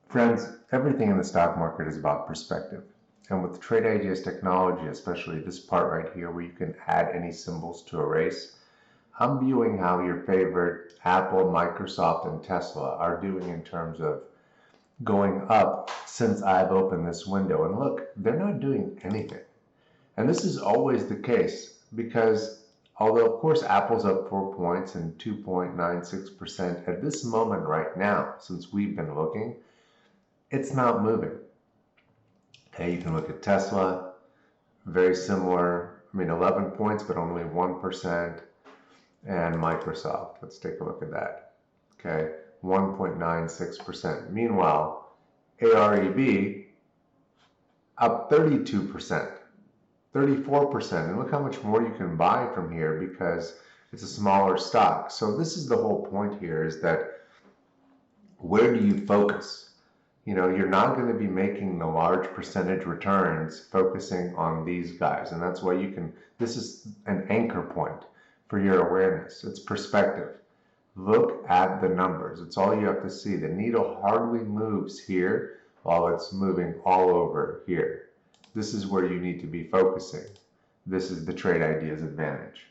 Friends, everything in the stock market is about perspective. And with trade ideas technology, especially this part right here where you can add any symbols to a race, I'm viewing how your favorite Apple, Microsoft, and Tesla are doing in terms of going up since I've opened this window. And look, they're not doing anything. And this is always the case because although of course Apple's up 4 points and 2.96% at this moment right now, since we've been looking, it's not moving. Okay, you can look at Tesla, very similar. I mean, 11 points, but only 1%. And Microsoft, let's take a look at that. Okay, 1.96%. Meanwhile, AREB up 32%, 34%. And look how much more you can buy from here because it's a smaller stock. So this is the whole point here, is that where do you focus? You know, you're not going to be making the large percentage returns focusing on these guys. And that's why you can, this is an anchor point for your awareness. It's perspective. Look at the numbers. It's all you have to see. The needle hardly moves here while it's moving all over here. This is where you need to be focusing. This is the trade ideas advantage.